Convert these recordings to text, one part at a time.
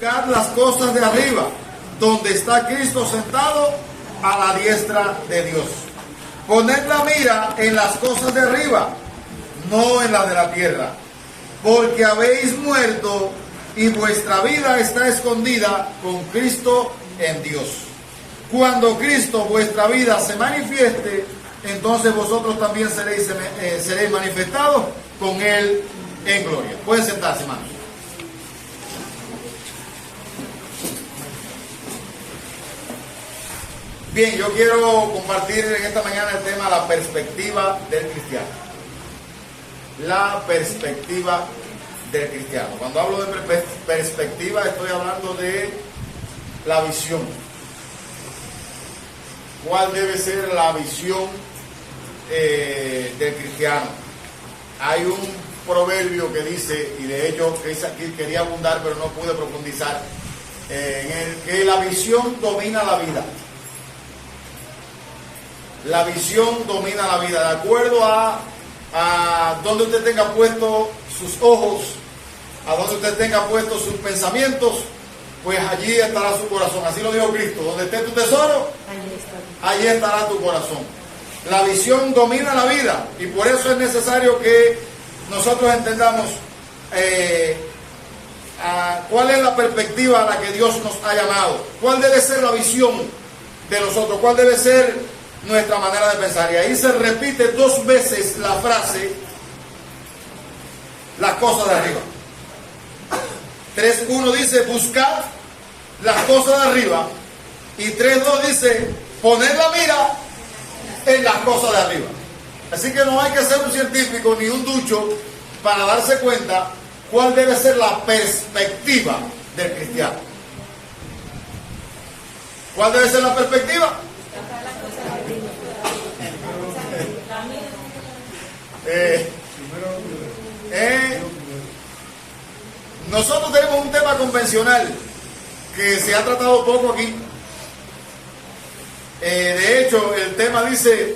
Buscad las cosas de arriba, donde está Cristo sentado a la diestra de Dios. Poned la mira en las cosas de arriba, no en la de la tierra, porque habéis muerto y vuestra vida está escondida con Cristo en Dios. Cuando Cristo, vuestra vida, se manifieste, entonces vosotros también seréis manifestados con Él en gloria. Pueden sentarse, hermanos. Bien, yo quiero compartir en esta mañana el tema la perspectiva del cristiano. La perspectiva del cristiano. Cuando hablo de perspectiva, estoy hablando de la visión. ¿Cuál debe ser la visión del cristiano? Hay un proverbio que dice, y de hecho aquí quería abundar pero no pude profundizar, en el que la visión domina la vida. La visión domina la vida. De acuerdo a donde usted tenga puesto sus ojos, a donde usted tenga puestos sus pensamientos, pues allí estará su corazón. Así lo dijo Cristo: donde esté tu tesoro, allí estará tu corazón. La visión domina la vida, y por eso es necesario que nosotros entendamos cuál es la perspectiva a la que Dios nos ha llamado, cuál debe ser la visión de nosotros, cuál debe ser nuestra manera de pensar. Y ahí se repite 2 veces la frase, las cosas de arriba. 3.1 dice, buscad las cosas de arriba, y 3.2 dice, poned la mira en las cosas de arriba. Así que no hay que ser un científico ni un ducho para darse cuenta cuál debe ser la perspectiva del cristiano. ¿Cuál debe ser la perspectiva? Nosotros tenemos un tema convencional que se ha tratado poco aquí. De hecho, el tema dice,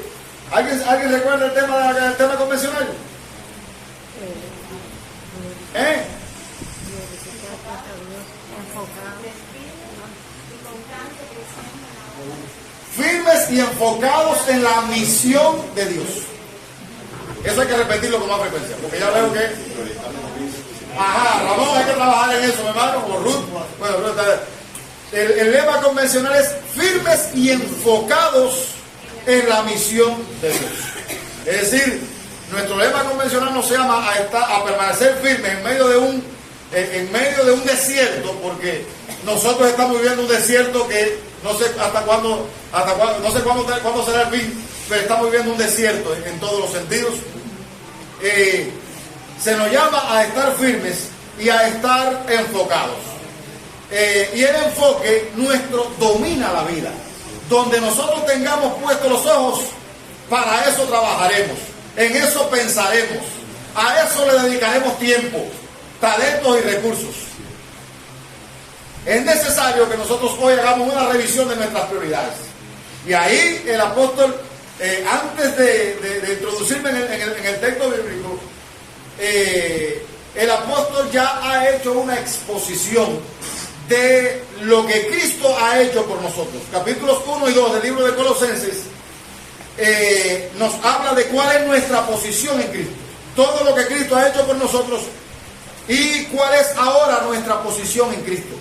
¿alguien recuerda el tema convencional? Firmes y enfocados en la misión de Dios. Eso hay que repetirlo con más frecuencia, porque ya veo que... Ramón, hay que trabajar en eso, mi hermano, como Ruth. Bueno, el lema convencional es firmes y enfocados en la misión de Dios. Es decir, nuestro lema convencional nos llama a permanecer firmes en medio de un desierto, porque nosotros estamos viviendo un desierto que no sé cuándo será el fin, pero estamos viviendo un desierto en todos los sentidos. Se nos llama a estar firmes y a estar enfocados. Y el enfoque nuestro domina la vida. Donde nosotros tengamos puestos los ojos, para eso trabajaremos, en eso pensaremos, a eso le dedicaremos tiempo, talentos y recursos. Es necesario que nosotros hoy hagamos una revisión de nuestras prioridades. Y ahí el apóstol, antes de introducirme en el texto bíblico, el apóstol ya ha hecho una exposición de lo que Cristo ha hecho por nosotros. Capítulos 1 y 2 del libro de Colosenses nos habla de cuál es nuestra posición en Cristo, todo lo que Cristo ha hecho por nosotros y cuál es ahora nuestra posición en Cristo.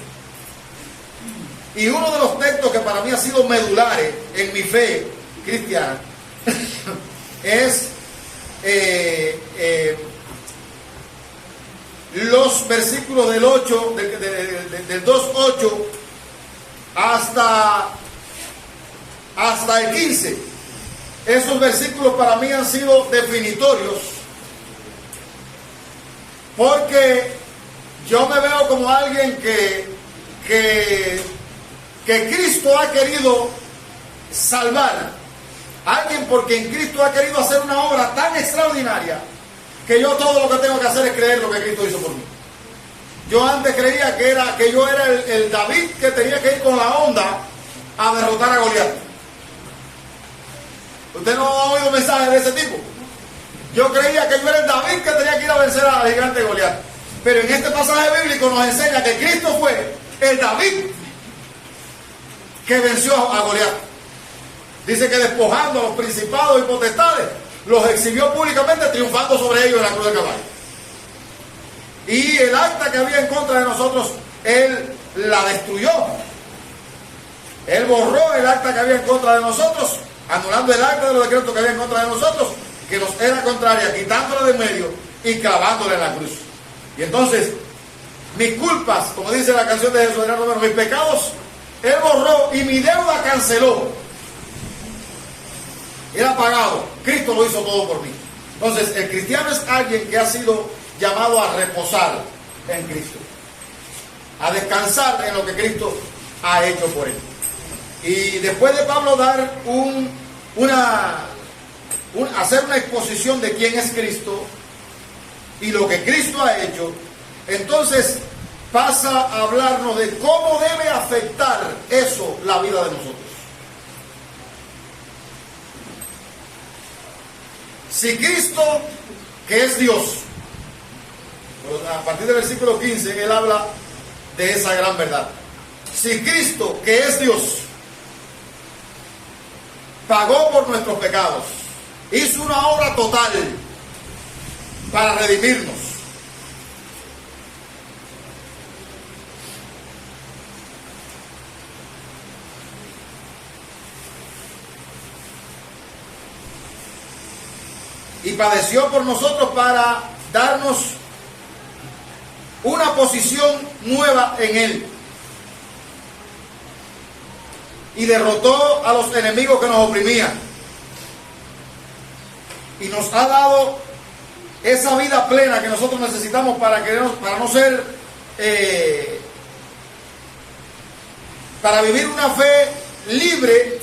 Y uno de los textos que para mí ha sido medulares en mi fe cristiana es los versículos del 8, del 2.8 hasta el 15. Esos versículos para mí han sido definitorios, porque yo me veo como alguien que Cristo ha querido salvar, alguien por quien Cristo ha querido hacer una obra tan extraordinaria, que yo todo lo que tengo que hacer es creer lo que Cristo hizo por mí. Yo antes creía que yo era el David que tenía que ir con la onda a derrotar a Goliat. ¿Usted no ha oído mensajes de ese tipo? Yo creía que yo era el David que tenía que ir a vencer al gigante Goliat. Pero en este pasaje bíblico nos enseña que Cristo fue el David que venció a Goliat. Dice que despojando a los principados y potestades, los exhibió públicamente, triunfando sobre ellos en la cruz del caballo. Y el acta que había en contra de nosotros, Él la destruyó. Él borró el acta que había en contra de nosotros, anulando el acta de los decretos que había en contra de nosotros, que nos era contraria, quitándola de medio y clavándola en la cruz. Y entonces, mis culpas, como dice la canción de Jesús Adrián Romero, mis pecados, Él borró y mi deuda canceló. Era pagado. Cristo lo hizo todo por mí. Entonces, el cristiano es alguien que ha sido llamado a reposar en Cristo, a descansar en lo que Cristo ha hecho por él. Y después de Pablo dar hacer una exposición de quién es Cristo y lo que Cristo ha hecho, entonces pasa a hablarnos de cómo debe afectar eso la vida de nosotros. Si Cristo, que es Dios, a partir del versículo 15, él habla de esa gran verdad. Si Cristo, que es Dios, pagó por nuestros pecados, hizo una obra total para redimirnos, y padeció por nosotros para darnos una posición nueva en Él, y derrotó a los enemigos que nos oprimían, y nos ha dado esa vida plena que nosotros necesitamos para no ser para vivir una fe libre,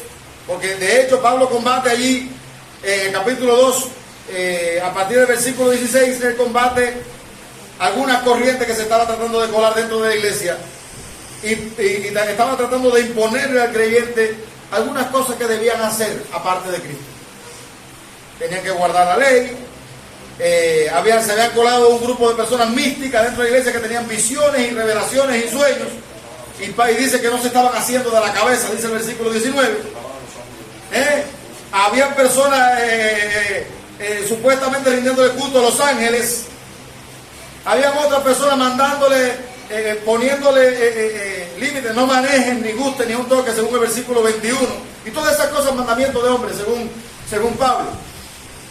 porque de hecho Pablo combate allí en el capítulo 2, a partir del versículo 16, él combate algunas corrientes que se estaban tratando de colar dentro de la iglesia, y estaban tratando de imponerle al creyente algunas cosas que debían hacer aparte de Cristo. Tenían que guardar la ley. Se habían colado un grupo de personas místicas dentro de la iglesia que tenían visiones y revelaciones y sueños, y dice que no se estaban haciendo de la cabeza, dice el versículo 19. Habían personas supuestamente rindiéndole culto a los ángeles. Habían otras personas mandándole, poniéndole límites: no manejen, ni gusten, ni un toque, según el versículo 21. Y todas esas cosas, mandamientos de hombres, según Pablo.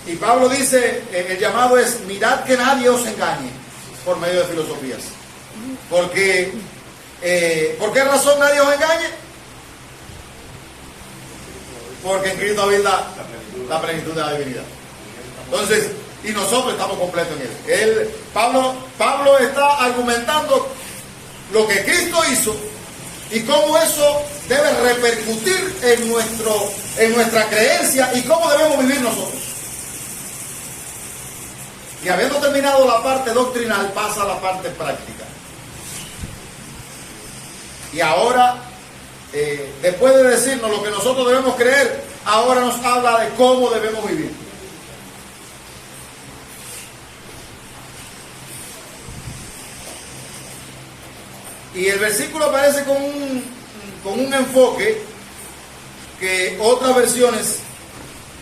Y Pablo dice, el llamado es: mirad que nadie os engañe por medio de filosofías. Porque, ¿por qué razón nadie os engañe? Porque en Cristo habita la plenitud de la divinidad. Entonces, y nosotros estamos completos en Él. Pablo está argumentando lo que Cristo hizo y cómo eso debe repercutir en nuestra creencia y cómo debemos vivir nosotros. Y habiendo terminado la parte doctrinal, pasa a la parte práctica. Y ahora, después de decirnos lo que nosotros debemos creer, ahora nos habla de cómo debemos vivir. Y el versículo aparece con un enfoque que otras versiones,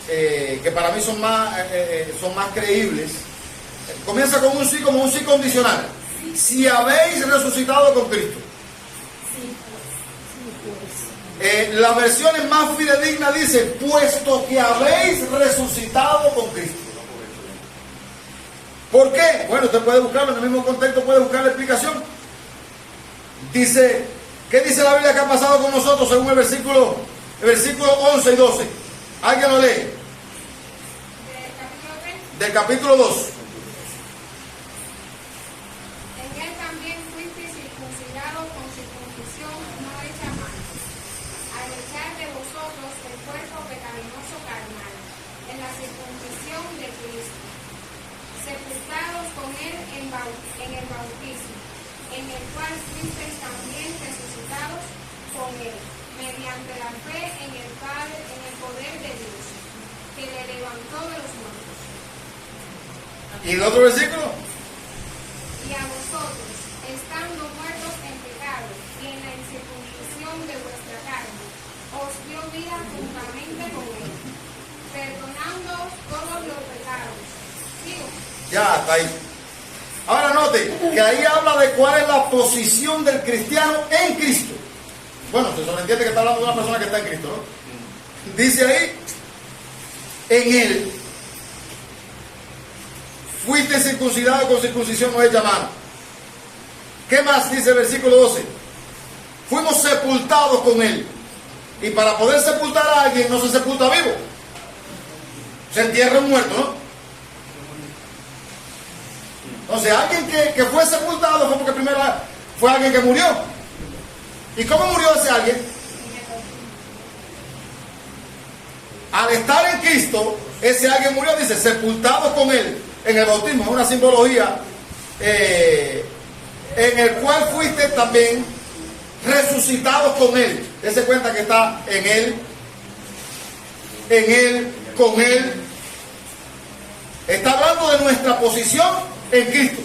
que para mí son más creíbles, comienza con un sí, como un sí condicional. Si habéis resucitado con Cristo. Las versiones más fidedignas dicen: puesto que habéis resucitado con Cristo. ¿Por qué? Bueno, usted puede buscarlo en el mismo contexto, puede buscar la explicación. Dice, ¿qué dice la Biblia que ha pasado con nosotros según el versículo 11 y 12? ¿Alguien lo lee? Del capítulo 2. En él también fuiste circuncidado con circuncisión no hecha a mano, al echar de vosotros el cuerpo pecaminoso carnal, en la circuncisión de Cristo, sepultados con él en el bautismo, en el cual fuisteis también resucitados con él, mediante la fe en el poder de Dios, que le levantó de los muertos. ¿Y el otro versículo? Y a vosotros, estando muertos en pecado y en circuncisión de vuestra carne, os dio vida juntamente con él, perdonándoos todos los pecados. ¿Sigo? Ya, está ahí. Ahora note que ahí habla de cuál es la posición del cristiano en Cristo. Bueno, se sobreentiende que está hablando de una persona que está en Cristo, ¿no? Dice ahí, en él fuiste circuncidado con circuncisión no hecha mano. ¿Qué más dice el versículo 12? Fuimos sepultados con él. Y para poder sepultar a alguien no se sepulta vivo. Se entierra un muerto, ¿no? Entonces, alguien que fue sepultado fue porque primero fue alguien que murió. ¿Y cómo murió ese alguien? Al estar en Cristo, ese alguien murió, dice, sepultados con él en el bautismo. Es una simbología en el cual fuiste también resucitados con él. Dese cuenta que está en él, con él. Está hablando de nuestra posición en Cristo.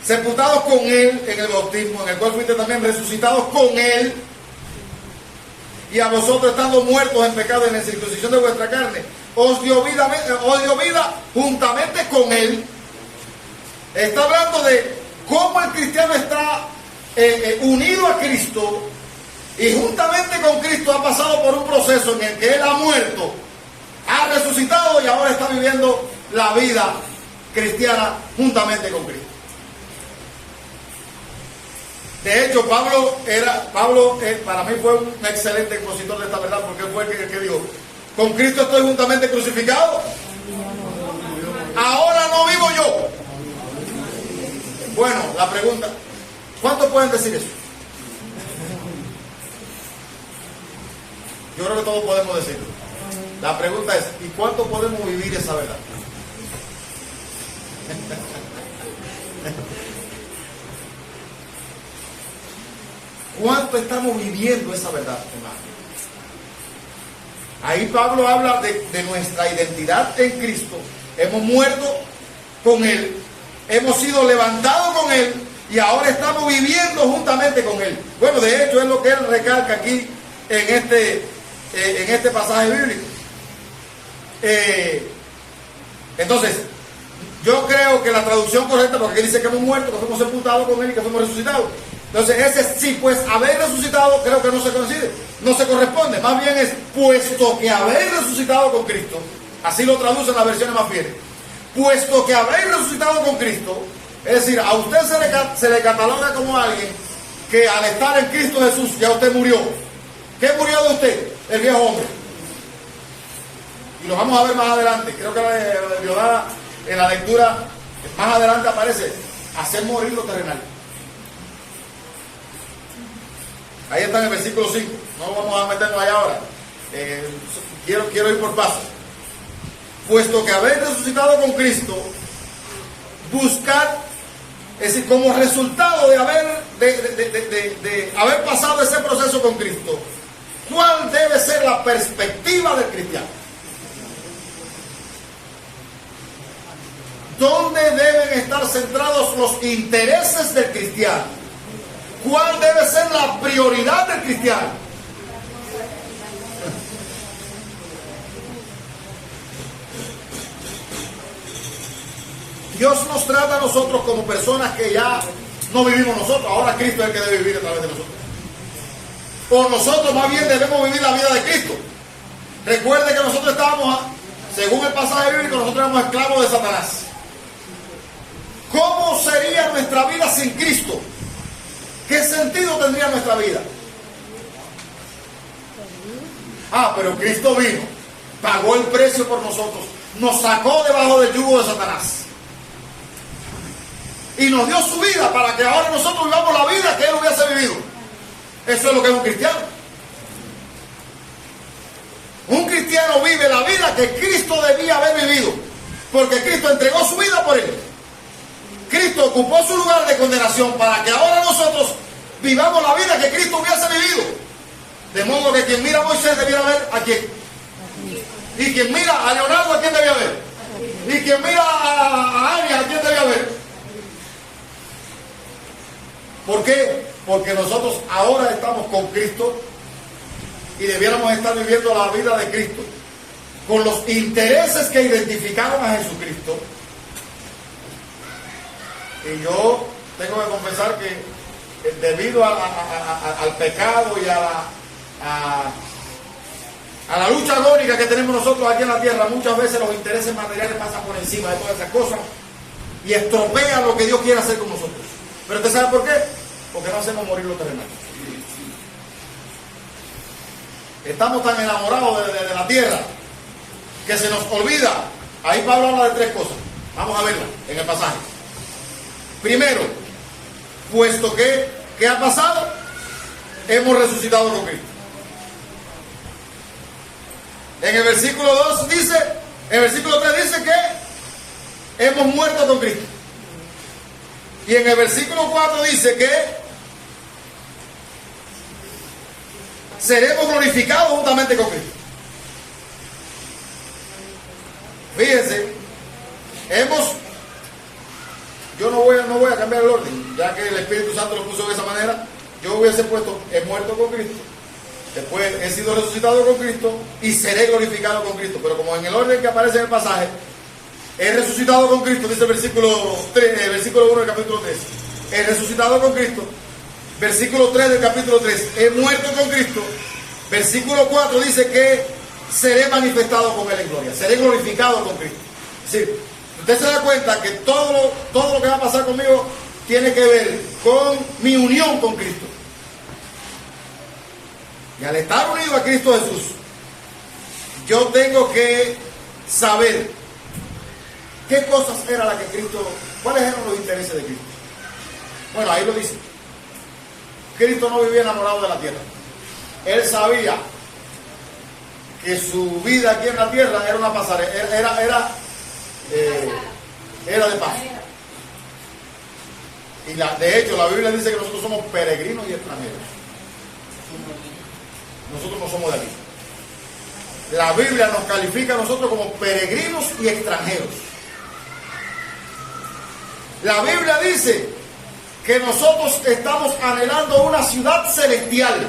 Sepultados con él en el bautismo, en el cual fuiste también resucitados con él, y a vosotros estando muertos en pecado en la circuncisión de vuestra carne, os dio vida juntamente con él. Está hablando de cómo el cristiano está unido a Cristo, y juntamente con Cristo ha pasado por un proceso en el que él ha muerto, ha resucitado y ahora está viviendo la vida cristiana juntamente con Cristo. De hecho, Pablo para mí fue un excelente expositor de esta verdad, porque él fue el que dijo, con Cristo estoy juntamente crucificado, ahora no vivo yo. Bueno, la pregunta, ¿cuántos pueden decir eso? Yo creo que todos podemos decirlo. La pregunta es, ¿y cuánto podemos vivir esa verdad? ¿Cuánto estamos viviendo esa verdad, hermano? Ahí Pablo habla de nuestra identidad en Cristo. Hemos muerto con Él, hemos sido levantados con Él y ahora estamos viviendo juntamente con Él. Bueno, de hecho es lo que Él recalca aquí en este pasaje bíblico. Entonces, yo creo que la traducción correcta, porque aquí dice que hemos muerto, que fuimos sepultados con Él y que fuimos resucitados. Entonces, ese sí, pues haber resucitado, creo que no se coincide, no se corresponde. Más bien es, puesto que habéis resucitado con Cristo, así lo traducen las versiones más fieles. Puesto que habéis resucitado con Cristo, es decir, a usted se le cataloga como alguien que al estar en Cristo Jesús ya usted murió. ¿Qué murió de usted? El viejo hombre. Y lo vamos a ver más adelante. Creo que la Diodada en la lectura más adelante aparece hacer morir lo terrenal. Ahí está en el versículo 5. No vamos a meternos allá ahora. Quiero ir por pasos. Puesto que habéis resucitado con Cristo, buscad, es decir, como resultado de haber pasado ese proceso con Cristo, ¿cuál debe ser la perspectiva del cristiano? ¿Dónde deben estar centrados los intereses del cristiano? ¿Cuál debe ser la prioridad del cristiano? Dios nos trata a nosotros como personas que ya no vivimos nosotros. Ahora Cristo es el que debe vivir a través de nosotros. O nosotros más bien debemos vivir la vida de Cristo. Recuerde que nosotros estábamos, según el pasaje bíblico, nosotros éramos esclavos de Satanás. ¿Cómo sería nuestra vida sin Cristo? ¿Qué sentido tendría nuestra vida? Pero Cristo vino, pagó el precio por nosotros, nos sacó debajo del yugo de Satanás y nos dio su vida para que ahora nosotros vivamos la vida que Él hubiese vivido. Eso es lo que es un cristiano. Un cristiano vive la vida que Cristo debía haber vivido, porque Cristo entregó su vida por él. Cristo ocupó su lugar de condenación para que ahora nosotros vivamos la vida que Cristo hubiese vivido. De modo que quien mira a Moisés debiera ver a quién. Y quien mira a Leonardo, ¿a quién debía ver? Y quien mira a Arias, ¿a quién debía ver? ¿Por qué? Porque nosotros ahora estamos con Cristo y debiéramos estar viviendo la vida de Cristo con los intereses que identificaron a Jesucristo. Y yo tengo que confesar que debido al pecado y a la lucha agónica que tenemos nosotros aquí en la tierra, muchas veces los intereses materiales pasan por encima de todas esas cosas y estropean lo que Dios quiere hacer con nosotros. Pero ¿usted sabe por qué? Porque no hacemos morir los terrenales. Estamos tan enamorados de la tierra que se nos olvida. Ahí Pablo habla de tres cosas. Vamos a verla en el pasaje. Primero, puesto que, ¿qué ha pasado? Hemos resucitado con Cristo. En el versículo 2 dice, en el versículo 3 dice que hemos muerto con Cristo. Y en el versículo 4 dice que seremos glorificados juntamente con Cristo. Fíjense, yo no voy a cambiar el orden, ya que el Espíritu Santo lo puso de esa manera. Yo hubiese puesto, he muerto con Cristo, después he sido resucitado con Cristo y seré glorificado con Cristo. Pero como en el orden que aparece en el pasaje, he resucitado con Cristo, dice el versículo 1 del capítulo 3. He resucitado con Cristo. Versículo 3 del capítulo 3. He muerto con Cristo. Versículo 4 dice que seré manifestado con Él en gloria. Seré glorificado con Cristo. Es decir, usted se da cuenta que todo lo que va a pasar conmigo tiene que ver con mi unión con Cristo. Y al estar unido a Cristo Jesús, yo tengo que saber qué cosas era la que Cristo, cuáles eran los intereses de Cristo. Bueno, ahí lo dice. Cristo no vivía enamorado de la tierra. Él sabía que su vida aquí en la tierra era una pasarela, era de paz. Y de hecho la Biblia dice que nosotros somos peregrinos y extranjeros. Nosotros no somos de aquí. La Biblia nos califica a nosotros como peregrinos y extranjeros. La Biblia dice que nosotros estamos anhelando una ciudad celestial.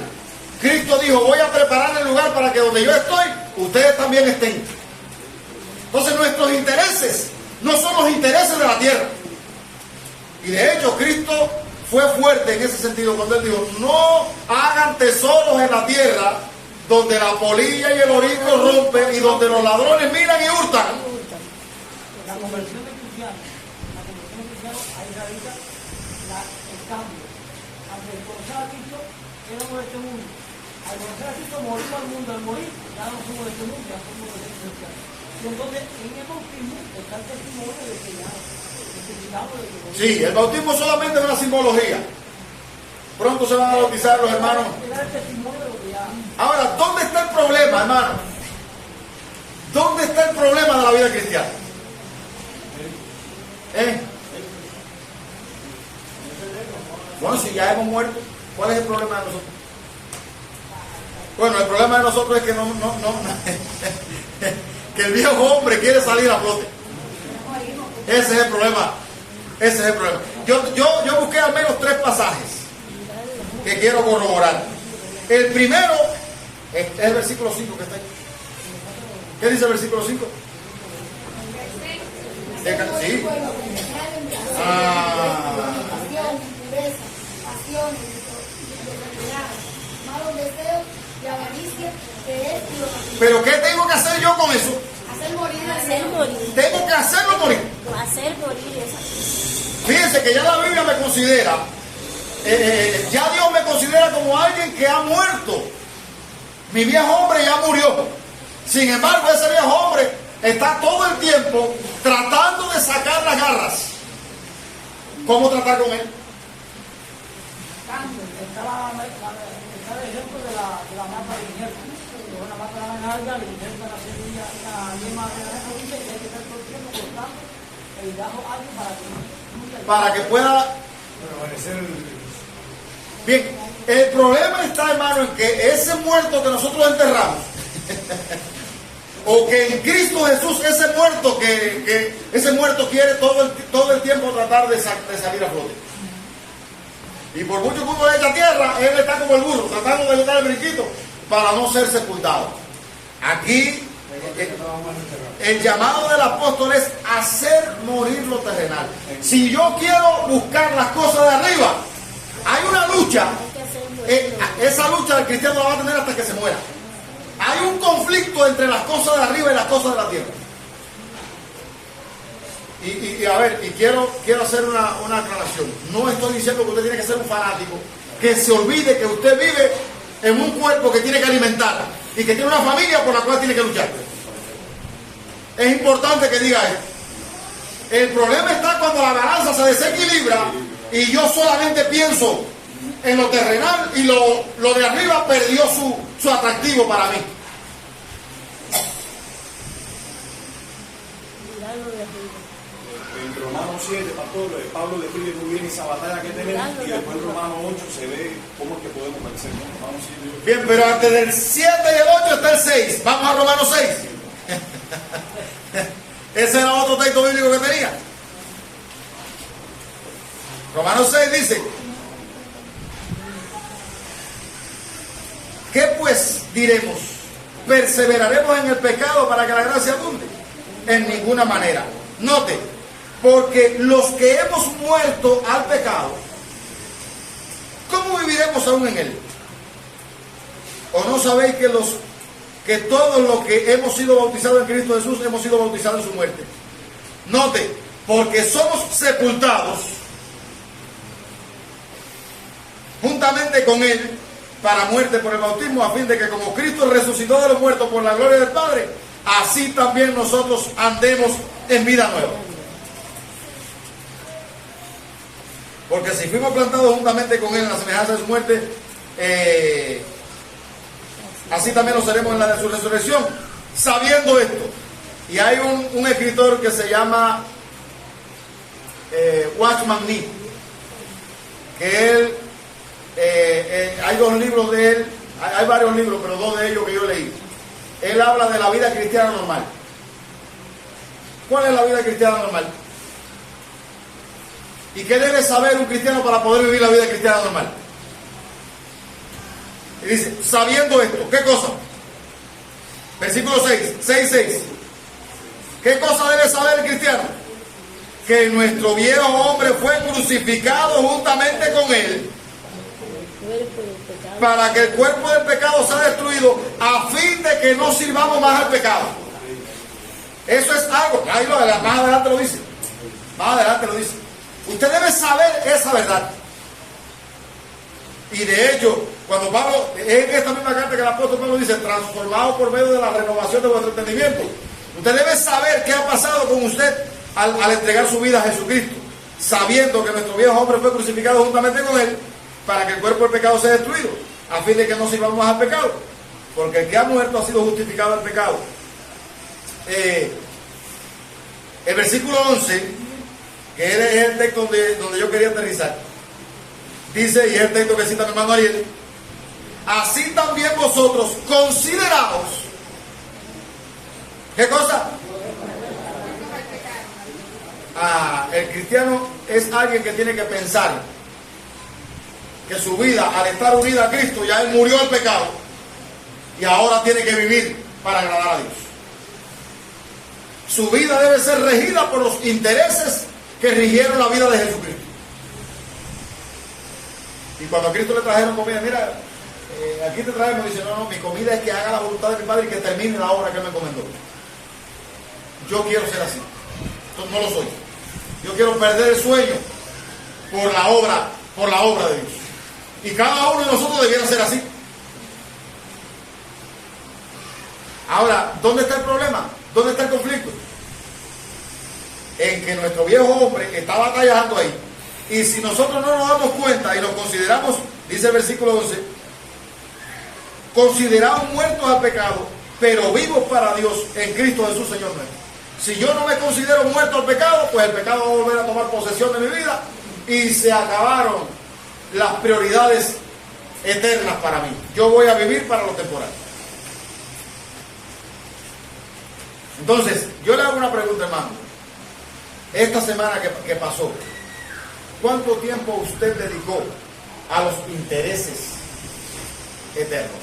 Cristo dijo, voy a preparar el lugar para que donde yo estoy, ustedes también estén. Entonces nuestros intereses no son los intereses de la tierra. Y de hecho Cristo fue fuerte en ese sentido cuando Él dijo, no hagan tesoros en la tierra donde la polilla y el orinco rompen y donde los ladrones miran y hurtan. La conversión de cristianos, ahí radica el cambio. Antes de conocer a Cristo, éramos de este mundo. Al conocer a Cristo, morimos al mundo. Al morir, ya no somos de este mundo, ya somos de este cristiano. Y entonces, en el bautismo está el testimonio de que ya necesitamos de que... Sí, el bautismo solamente es una simbología. Pronto se van a bautizar los hermanos. Ahora, ¿dónde está el problema, hermano? ¿Dónde está el problema de la vida cristiana? Bueno, si ya hemos muerto, ¿cuál es el problema de nosotros? Bueno, el problema de nosotros es que que el viejo hombre quiere salir a flote. Ese es el problema. Ese es el problema. Yo busqué al menos 3 pasajes que quiero corroborar. El primero es el versículo 5 que está ahí. ¿Qué dice el versículo 5? Sí. Pero ¿qué tengo que hacer yo con eso? Hacer morir. Tengo que hacerlo morir. Hacer morir esa. Fíjense que ya la Biblia me considera, ya Dios me considera como alguien que ha muerto. Mi viejo hombre ya murió. Sin embargo, ese viejo hombre está todo el tiempo tratando de sacar las garras. ¿Cómo tratar con él? Está el ejemplo de la mata de injerto. Una mata de la larga, le injerta la semilla, la yema de la semilla y hay que estar todo el tiempo cortando el gajo alto para que pueda permanecer. Bien, el problema está, hermano, en que ese muerto que nosotros enterramos o que en Cristo Jesús ese muerto ese muerto quiere todo el tiempo tratar de salir a flote. Y por mucho que uno le echa tierra, él está como el burro, tratando de dar el brinquito para no ser sepultado. Aquí el llamado del apóstol es hacer morir lo terrenal. Si yo quiero buscar las cosas de arriba, hay una lucha. Esa lucha el cristiano la va a tener hasta que se muera. Hay un conflicto entre las cosas de arriba y las cosas de la tierra. Y a ver, quiero hacer una aclaración. No estoy diciendo que usted tiene que ser un fanático, que se olvide que usted vive en un cuerpo que tiene que alimentar y que tiene una familia por la cual tiene que luchar. Es importante que diga esto. El problema está cuando la balanza se desequilibra y yo solamente pienso en lo terrenal y lo de arriba perdió su atractivo para mí. En Romanos 7, pastor, Pablo describe muy bien esa batalla que tenemos y después en Romanos 8 se ve cómo es que podemos vencer. Romanos 7. Bien, pero antes del 7 y el 8 está el 6. Vamos a Romanos 6. Ese era otro texto bíblico que tenía. Romanos 6 dice: ¿qué pues diremos? ¿Perseveraremos en el pecado para que la gracia abunde? En ninguna manera. Note, porque los que hemos muerto al pecado, ¿cómo viviremos aún en él? ¿O no sabéis que todos los que hemos sido bautizados en Cristo Jesús hemos sido bautizados en su muerte? Note, porque somos sepultados juntamente con él para muerte por el bautismo, a fin de que como Cristo resucitó de los muertos por la gloria del Padre, así también nosotros andemos en vida nueva. Porque si fuimos plantados juntamente con él en la semejanza de su muerte, así también lo seremos en la de su resurrección, sabiendo esto. Y hay un escritor que se llama Watchman Nee, que él, hay dos libros de él, hay varios libros, pero dos de ellos que yo leí. Él habla de la vida cristiana normal. ¿Cuál es la vida cristiana normal? ¿Y qué debe saber un cristiano para poder vivir la vida cristiana normal? Y dice, sabiendo esto, ¿qué cosa? Versículo 6. ¿Qué cosa debe saber el cristiano? Que nuestro viejo hombre fue crucificado juntamente con él, para que el cuerpo del pecado sea destruido, a fin de que no sirvamos más al pecado. Eso es algo, ahí más adelante lo dice. Más adelante lo dice. Usted debe saber esa verdad. Y de hecho, cuando Pablo, en esta misma carta que el apóstol Pablo dice, transformado por medio de la renovación de vuestro entendimiento, usted debe saber qué ha pasado con usted al entregar su vida a Jesucristo, sabiendo que nuestro viejo hombre fue crucificado juntamente con él, para que el cuerpo del pecado sea destruido, a fin de que no sirvamos más al pecado, porque el que ha muerto ha sido justificado al pecado. El versículo 11, que es el texto donde yo quería aterrizar, dice, y es el texto que cita mi hermano Ariel: así también vosotros consideraos. ¿Qué cosa? El cristiano es alguien que tiene que pensar que su vida, al estar unida a Cristo, ya él murió al pecado y ahora tiene que vivir para agradar a Dios. Su vida debe ser regida por los intereses que rigieron la vida de Jesucristo. Y cuando a Cristo le trajeron comida, mira, aquí te traemos, dice, no, mi comida es que haga la voluntad de mi Padre y que termine la obra que Él me encomendó. Yo quiero ser así. Entonces no lo soy. Yo quiero perder el sueño por la obra de Dios. Y cada uno de nosotros debiera ser así. Ahora, ¿dónde está el problema? ¿Dónde está el conflicto? En que nuestro viejo hombre está batallando ahí. Y si nosotros no nos damos cuenta y nos consideramos, dice el versículo 11, considerados muertos al pecado, pero vivos para Dios en Cristo Jesús, Señor nuestro. Si yo no me considero muerto al pecado, pues el pecado va a volver a tomar posesión de mi vida y se acabaron las prioridades eternas para mí. Yo voy a vivir para lo temporal. Entonces, yo le hago una pregunta, hermano. Esta semana que pasó, ¿cuánto tiempo usted dedicó a los intereses eternos.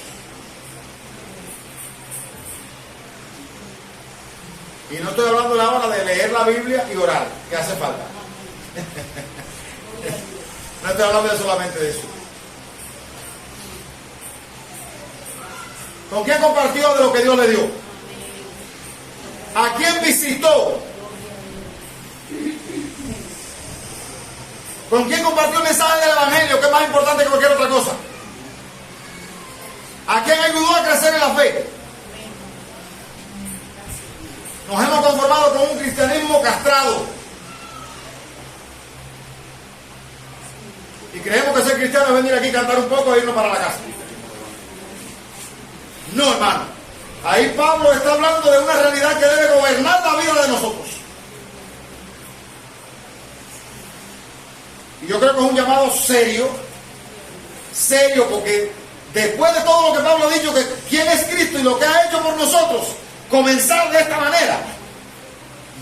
Y no estoy hablando ahora de leer la Biblia y orar, que hace falta. No estoy hablando solamente de eso. ¿Con quién compartió de lo que Dios le dio? ¿A quién visitó? ¿Con quién compartió el mensaje del Evangelio, que es más importante que cualquier otra cosa? ¿A quién ayudó a crecer en la fe? Nos hemos conformado con un cristianismo castrado. Y creemos que ser cristiano es venir aquí, cantar un poco e irnos para la casa. No, hermano. Ahí Pablo está hablando de una realidad que debe gobernar la vida de nosotros. Y yo creo que es un llamado serio, porque después de todo lo que Pablo ha dicho, que quién es Cristo y lo que ha hecho por nosotros, comenzar de esta manera.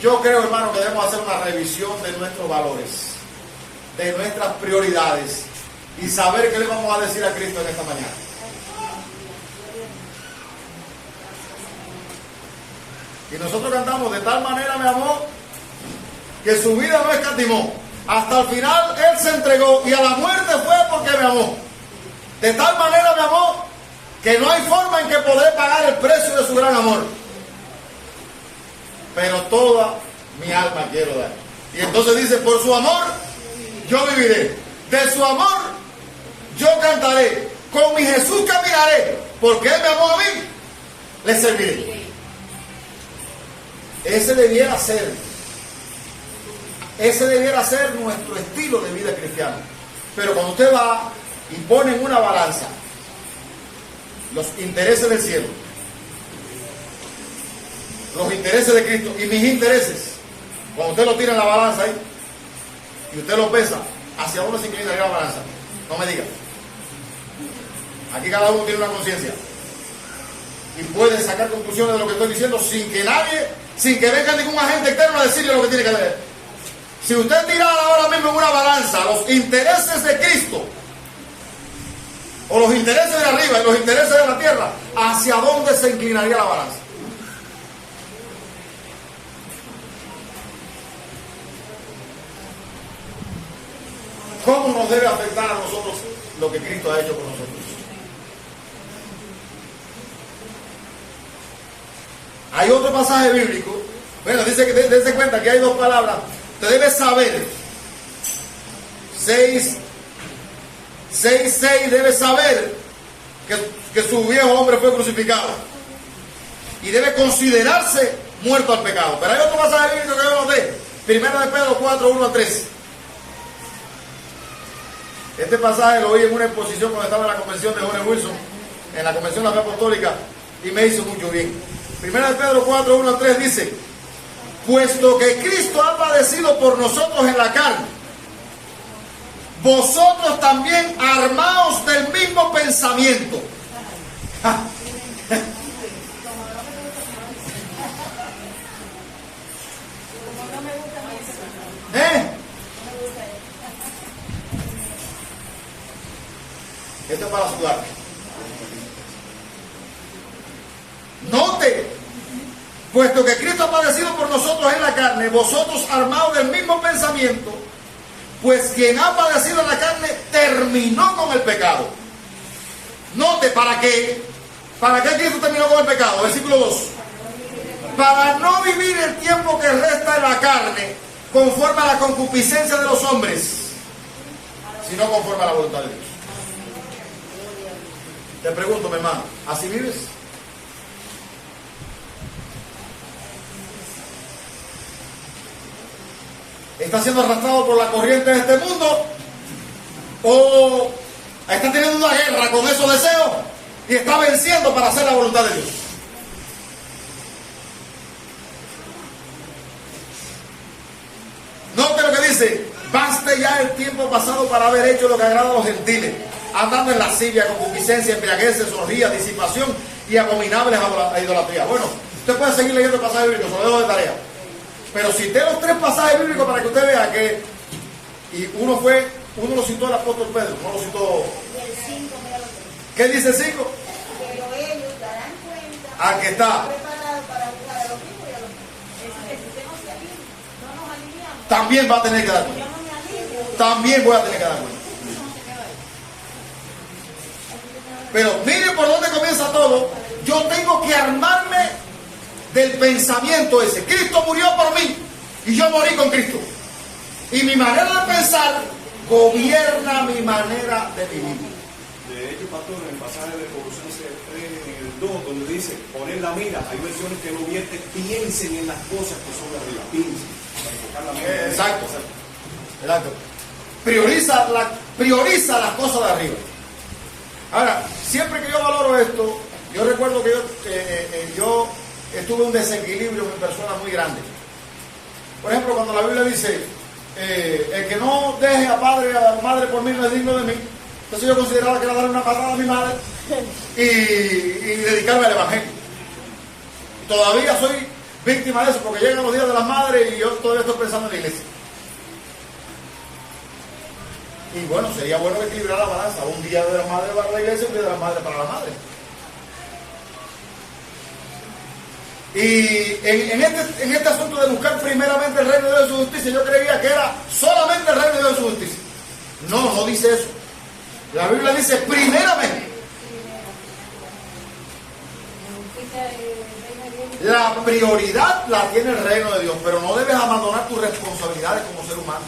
Yo creo, hermano, que debemos hacer una revisión de nuestros valores, de nuestras prioridades y saber qué le vamos a decir a Cristo en esta mañana. Y nosotros cantamos: de tal manera me amó que su vida no escatimó. Hasta el final Él se entregó y a la muerte fue porque me amó. De tal manera me amó que no hay forma en que podré pagar el precio de su gran amor. Pero toda mi alma quiero dar. Y entonces dice: por su amor yo viviré. De su amor yo cantaré. Con mi Jesús caminaré. Porque Él me amó a mí, le serviré. Ese debiera ser nuestro estilo de vida cristiano. Pero cuando usted va y pone en una balanza los intereses del cielo, los intereses de Cristo y mis intereses, cuando usted lo tira en la balanza ahí y usted lo pesa, hacia uno se inclinaría la balanza. No me diga. Aquí cada uno tiene una conciencia y puede sacar conclusiones de lo que estoy diciendo sin que venga ningún agente externo a decirle lo que tiene que leer. Si usted tirara ahora mismo en una balanza los intereses de Cristo o los intereses de arriba y los intereses de la tierra, ¿hacia dónde se inclinaría la balanza? ¿Cómo nos debe afectar a nosotros lo que Cristo ha hecho por nosotros? Hay otro pasaje bíblico. Bueno, dice que dése cuenta que hay dos palabras. Usted debe saber. 6:6 debe saber que su viejo hombre fue crucificado. Y debe considerarse muerto al pecado. Pero hay otro pasaje bíblico que yo noté. 1 de Pedro 4:1-3. Este pasaje lo oí en una exposición cuando estaba en la convención de Jorge Wilson, en la convención de la fe apostólica, y me hizo mucho bien. 1 de Pedro 4:1-3 dice: puesto que Cristo ha padecido por nosotros en la carne, vosotros también armaos del mismo pensamiento. Esto es para sudar. Note, puesto que Cristo ha padecido por nosotros en la carne, vosotros armados del mismo pensamiento, pues quien ha padecido en la carne terminó con el pecado. Note, ¿para qué Cristo terminó con el pecado? Versículo 2. Para no vivir el tiempo que resta en la carne conforme a la concupiscencia de los hombres, sino conforme a la voluntad de Dios. Te pregunto, mi hermano, ¿así vives? ¿Estás siendo arrastrado por la corriente de este mundo? ¿O estás teniendo una guerra con esos deseos y está venciendo para hacer la voluntad de Dios? Note lo que dice: baste ya el tiempo pasado para haber hecho lo que agrada a los gentiles, andando en lascivia, concupiscencia, embriaguez, orgía, disipación y abominables idolatrías. Bueno, usted puede seguir leyendo el pasaje bíblico, se lo dejo de tarea. Pero cité los 3 pasajes bíblicos para que usted vea que, y uno fue Uno lo citó el apóstol Pedro, uno lo citó. El 5, mira lo que dice. ¿Qué dice el 5? Pero ellos darán cuenta. Aquí está. Preparados para jugar a los mismos y a los mismos. Es que si usted no se alinea, no nos alineamos. También va a tener que dar Yo cuenta. no me alineo. También voy a tener que dar cuenta. Pero miren por dónde comienza todo. Yo tengo que armarme del pensamiento ese. Cristo murió por mí y yo morí con Cristo. Y mi manera de pensar gobierna mi manera de vivir. De hecho, pastor, en el pasaje de Colosenses 3, en el 2, donde dice, poner la mira, hay versiones que lo vierten, piensen en las cosas que son de arriba, piensen, para enfocar la mira. Exacto. Exacto. Prioriza las cosas de arriba. Ahora, siempre que yo valoro esto, yo recuerdo que yo estuve en un desequilibrio en mi persona muy grande. Por ejemplo, cuando la Biblia dice, el que no deje a padre o a madre por mí no es digno de mí, entonces yo consideraba que era darle una patada a mi madre y dedicarme al Evangelio. Todavía soy víctima de eso, porque llegan los días de las madres y yo todavía estoy pensando en la iglesia. Y bueno, sería bueno equilibrar la balanza. Un día de la madre para la iglesia, un día de la madre para la madre. Y en este asunto de buscar primeramente el reino de Dios y su justicia, yo creía que era solamente el reino de Dios y su justicia. No, no dice eso. La Biblia dice primeramente. La prioridad la tiene el reino de Dios, pero no debes abandonar tus responsabilidades como ser humano.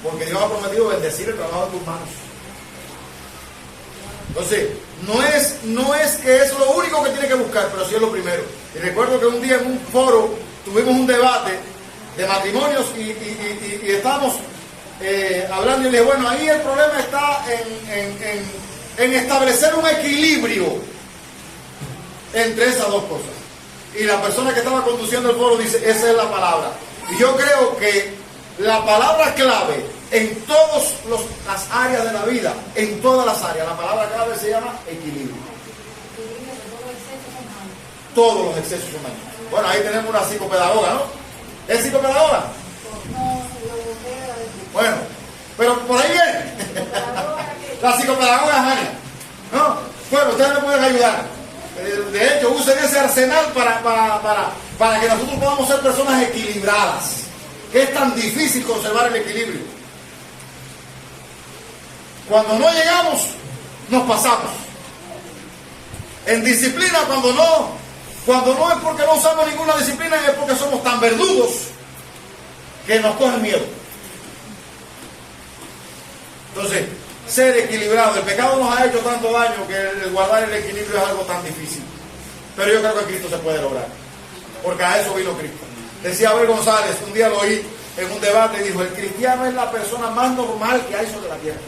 Porque Dios ha prometido bendecir el trabajo de tus manos. Entonces, no es que es lo único que tiene que buscar, pero sí es lo primero. Y recuerdo que un día en un foro tuvimos un debate de matrimonios y estábamos hablando y le dije, bueno, ahí el problema está en establecer un equilibrio entre esas dos cosas. Y la persona que estaba conduciendo el foro dice, esa es la palabra. Y yo creo que la palabra clave en todas las áreas de la vida, en todas las áreas, la palabra clave se llama equilibrio. Todos los excesos son daños. Bueno, ahí tenemos una psicopedagoga, ¿no? ¿Es psicopedagoga? Bueno, pero por ahí viene. La psicopedagoga es Ania, ¿no? Bueno, ustedes me pueden ayudar. De hecho, usen ese arsenal para que nosotros podamos ser personas equilibradas. Que es tan difícil conservar el equilibrio. Cuando no llegamos, nos pasamos. En disciplina, cuando no es porque no usamos ninguna disciplina, es porque somos tan verdugos que nos cogen miedo. Entonces, ser equilibrado. El pecado nos ha hecho tanto daño que el guardar el equilibrio es algo tan difícil. Pero yo creo que Cristo se puede lograr. Porque a eso vino Cristo. Decía Abel González, un día lo oí en un debate y dijo, el cristiano es la persona más normal que hay sobre la tierra.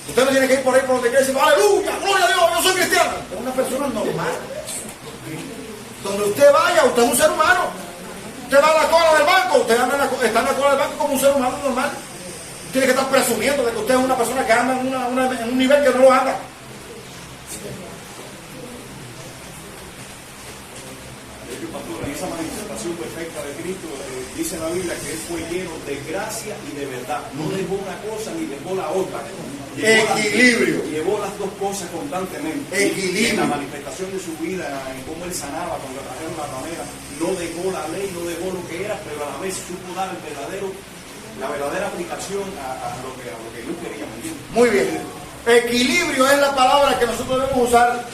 Usted no tiene que ir por ahí por donde quiera y decir, aleluya, gloria a Dios, yo soy cristiano. Es una persona normal. Donde usted vaya, usted es un ser humano. Usted va a la cola del banco, usted está en la cola del banco como un ser humano normal. Tiene que estar presumiendo de que usted es una persona que anda en un nivel que no lo anda. En esa manifestación perfecta de Cristo, dice la Biblia que Él fue lleno de gracia y de verdad. No dejó una cosa ni dejó la otra. Equilibrio. Llevó las dos cosas constantemente. Equilibrio. En la manifestación de su vida, en cómo Él sanaba cuando trajeron la ramera, no dejó la ley, no dejó lo que era, pero a la vez supo dar la verdadera aplicación a lo que Dios quería. Muy bien. Equilibrio es la palabra que nosotros debemos usar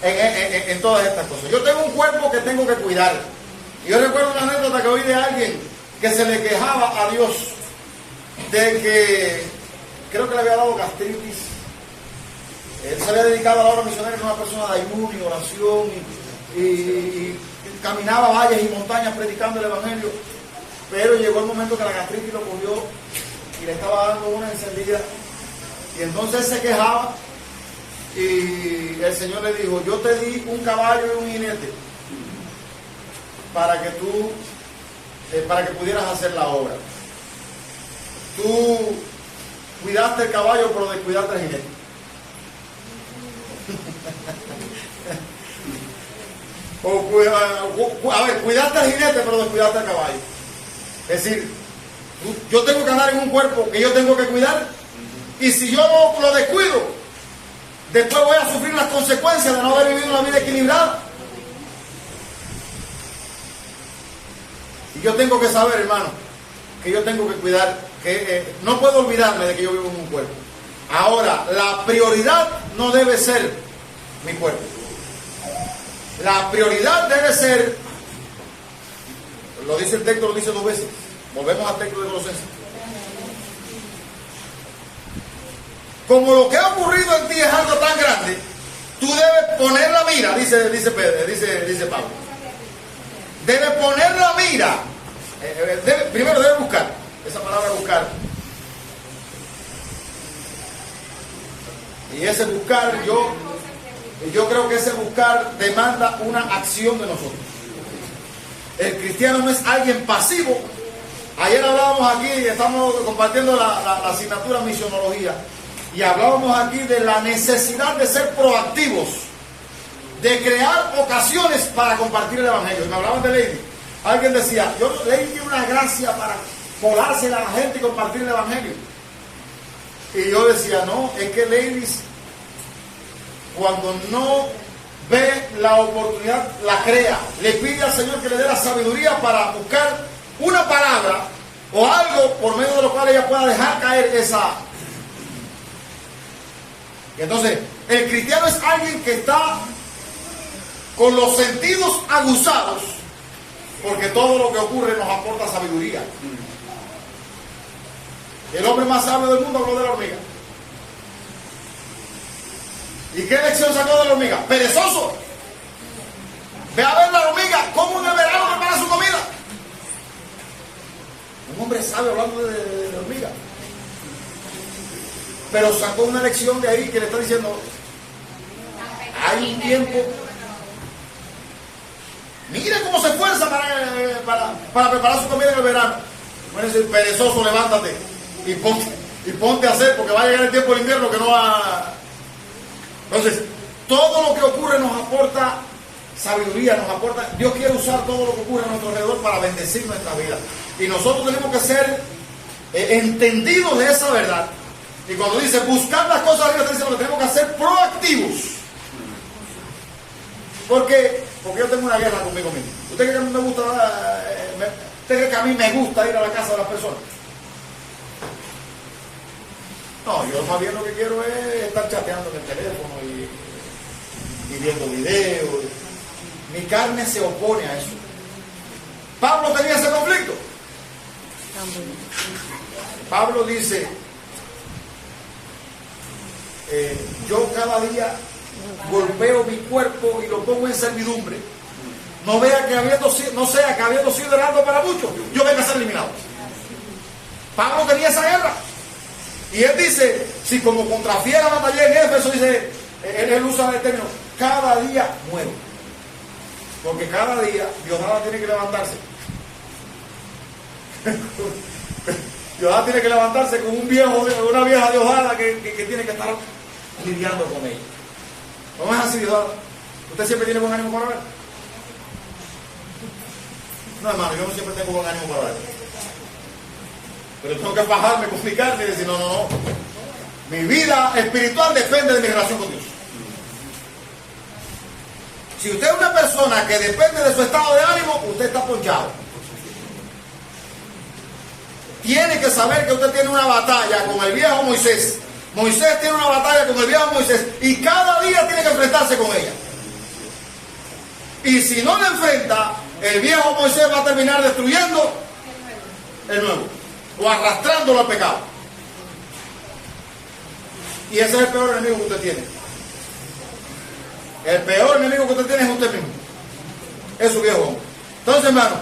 en todas estas cosas. Yo tengo un cuerpo que tengo que cuidar. Y yo recuerdo una anécdota que oí de alguien que se le quejaba a Dios de que creo que le había dado gastritis. Él se había dedicado a la obra misionera, era una persona de ayuno y oración y caminaba valles y montañas predicando el evangelio. Pero llegó el momento que la gastritis lo cogió y le estaba dando una encendida. Y entonces se quejaba. Y el Señor le dijo, yo te di un caballo y un jinete para que pudieras hacer la obra. Tú cuidaste el caballo, pero descuidaste el jinete. A ver, cuidaste el jinete, pero descuidaste el caballo. Es decir, yo tengo que andar en un cuerpo que yo tengo que cuidar, y si yo lo descuido, después voy a sufrir las consecuencias de no haber vivido una vida equilibrada. Y yo tengo que saber, hermano, que yo tengo que cuidar, que no puedo olvidarme de que yo vivo en un cuerpo. Ahora, la prioridad no debe ser mi cuerpo. La prioridad debe ser, lo dice el texto, lo dice 2 veces. Volvemos al texto de Colosenses. Como lo que ha ocurrido en ti es algo tan grande, tú debes poner la mira, dice Pablo. Debes poner la mira. Primero debes buscar. Esa palabra buscar. Y ese buscar, yo creo que ese buscar demanda una acción de nosotros. El cristiano no es alguien pasivo. Ayer hablábamos aquí, estamos compartiendo la asignatura misionología, y hablábamos aquí de la necesidad de ser proactivos, de crear ocasiones para compartir el evangelio. Y me hablaban de Lady. Alguien decía, Lady tiene una gracia para colarse a la gente y compartir el evangelio. Y yo decía, no, es que Lady, cuando no ve la oportunidad, la crea, le pide al Señor que le dé la sabiduría para buscar una palabra o algo por medio de lo cual ella pueda dejar caer esa. Y entonces, el cristiano es alguien que está con los sentidos aguzados, porque todo lo que ocurre nos aporta sabiduría. El hombre más sabio del mundo habló de la hormiga. ¿Y qué lección sacó de la hormiga? Perezoso. Ve a ver la hormiga cómo en el verano prepara su comida. Un hombre sabio hablando de hormiga. Pero sacó una lección de ahí que le está diciendo, hay un tiempo. Mira cómo se esfuerza para preparar su comida en el verano. Bueno, dice, perezoso, levántate y ponte a hacer, porque va a llegar el tiempo del invierno que no va. Entonces, todo lo que ocurre nos aporta sabiduría, nos aporta. Dios quiere usar todo lo que ocurre a nuestro alrededor para bendecir nuestra vida. Y nosotros tenemos que ser entendidos de esa verdad. Y cuando dice buscar las cosas de Dios, está diciendo que tenemos que ser proactivos. Porque yo tengo una guerra conmigo mismo. ¿Usted cree que a mí me gusta? ¿Usted cree que a mí me gusta ir a la casa de las personas? No, yo más bien lo que quiero es estar chateando en el teléfono y viendo videos. Mi carne se opone a eso. Pablo tenía ese conflicto. Pablo dice, yo cada día golpeo mi cuerpo y lo pongo en servidumbre. No sea que habiendo sido heraldo para muchos, yo venga a ser eliminado. Pablo tenía esa guerra. Y él dice, si como contra fiera batallé en Éfeso, dice, él usa el término, cada día muero. Porque cada día Diosdado tiene que levantarse. Diosdado tiene que levantarse con una vieja Diosdada que tiene que estar lidiando con ella. ¿No es así, Diosdado? ¿Usted siempre tiene buen ánimo para ver? No, hermano, yo no siempre tengo buen ánimo para ver. Pero tengo que bajarme, complicarme y decir, no. Mi vida espiritual depende de mi relación con Dios. Si usted es una persona que depende de su estado de ánimo, usted está ponchado. Tiene que saber que usted tiene una batalla con el viejo Moisés. Moisés tiene una batalla con el viejo Moisés y cada día tiene que enfrentarse con ella. Y si no la enfrenta, el viejo Moisés va a terminar destruyendo el nuevo. O arrastrándolo al pecado. Y ese es el peor enemigo que usted tiene. El peor enemigo que usted tiene es usted mismo. Es su viejo hombre. Entonces, hermano,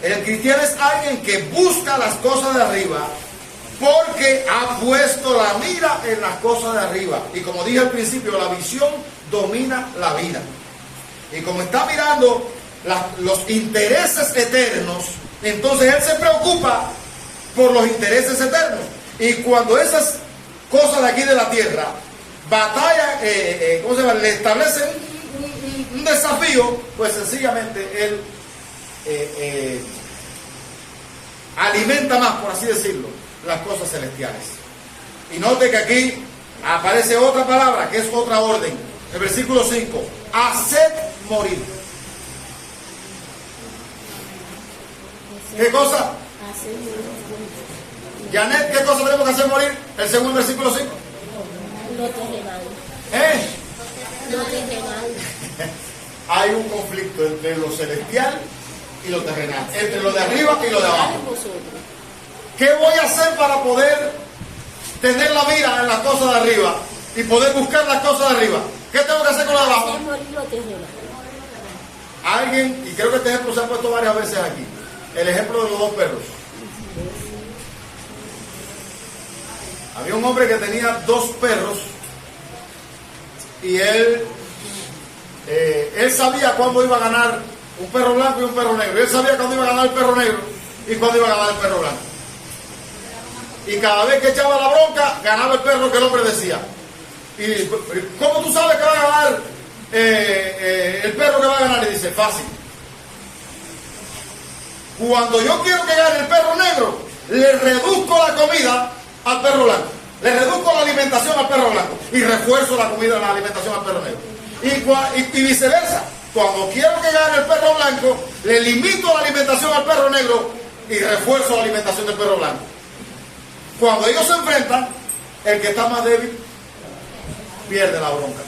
el cristiano es alguien que busca las cosas de arriba porque ha puesto la mira en las cosas de arriba. Y como dije al principio, la visión domina la vida. Y como está mirando los intereses eternos, entonces él se preocupa por los intereses eternos. Y cuando esas cosas de aquí de la tierra batalla, le establecen un desafío, pues sencillamente él alimenta más, por así decirlo, las cosas celestiales. Y note que aquí aparece otra palabra, que es otra orden. El versículo 5, haced morir. ¿Qué cosa? Janet, ¿qué cosa tenemos que hacer morir? El segundo versículo 5. Lo terrenal. ¿Eh? Lo terrenal. Hay un conflicto entre lo celestial y lo terrenal, entre lo de arriba y lo de abajo. ¿Qué voy a hacer para poder tener la mira en las cosas de arriba y poder buscar las cosas de arriba? ¿Qué tengo que hacer con lo de abajo? Hacer morir lo terrenal. Alguien, y creo que este ejemplo se ha puesto varias veces aquí, el ejemplo de los dos perros. Había un hombre que tenía dos perros y él sabía cuándo iba a ganar un perro blanco y un perro negro. Él sabía cuándo iba a ganar el perro negro y cuándo iba a ganar el perro blanco. Y cada vez que echaba la bronca, ganaba el perro que el hombre decía. ¿Y cómo tú sabes que va a ganar el perro que va a ganar? Y dice, fácil. Cuando yo quiero que gane el perro negro, le reduzco la comida al perro blanco. Le reduzco la alimentación al perro blanco y refuerzo la comida, la alimentación al perro negro. Y viceversa. Cuando quiero que gane el perro blanco, le limito la alimentación al perro negro y refuerzo la alimentación del perro blanco. Cuando ellos se enfrentan, el que está más débil pierde la bronca.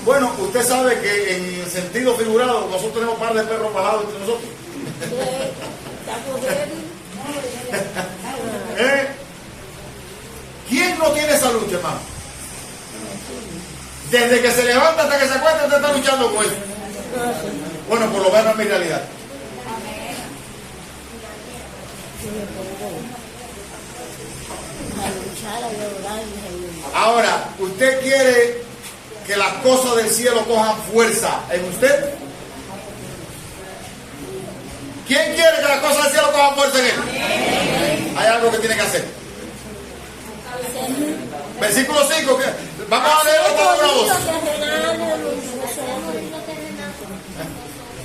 Bueno, usted sabe que en sentido figurado nosotros tenemos un par de perros bajados entre nosotros. ¿Quién no tiene esa lucha, hermano? Desde que se levanta hasta que se acuesta, usted está luchando con eso. Bueno, por lo menos es mi realidad. Ahora, ¿usted quiere que las cosas del cielo cojan fuerza en usted? ¿Quién quiere que las cosas del cielo cojan fuerza en él? Hay algo que tiene que hacer. Versículo 5, vamos a leerlo todo de una voz.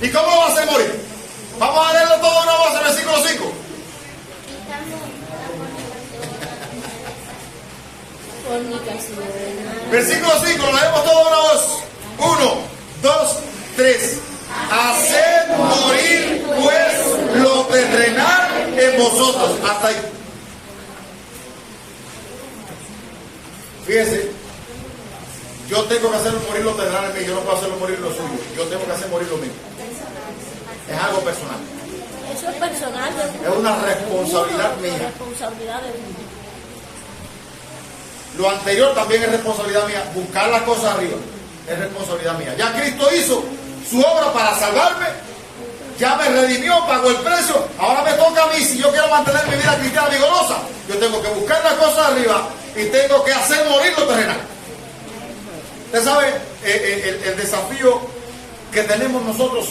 ¿Y cómo lo va a hacer morir? Vamos a leerlo todo de una voz, el versículo 5. Versículo 5, lo leemos todo de una voz. 1, 2, 3. Haced morir pues lo terrenal en vosotros. Hasta ahí. Fíjense, yo tengo que hacerlo morir lo terrenal en mí, yo no puedo hacerlo morir lo suyo, yo tengo que hacer morir lo mío. Es algo personal. Eso es personal. Es una responsabilidad mía. Responsabilidad de uno. Lo anterior también es responsabilidad mía. Buscar las cosas arriba es responsabilidad mía. Ya Cristo hizo su obra para salvarme, ya me redimió, pagó el precio. Ahora me toca a mí, si yo quiero mantener mi vida cristiana vigorosa, yo tengo que buscar las cosas arriba y tengo que hacer morir lo terrenal. Usted sabe el desafío que tenemos nosotros,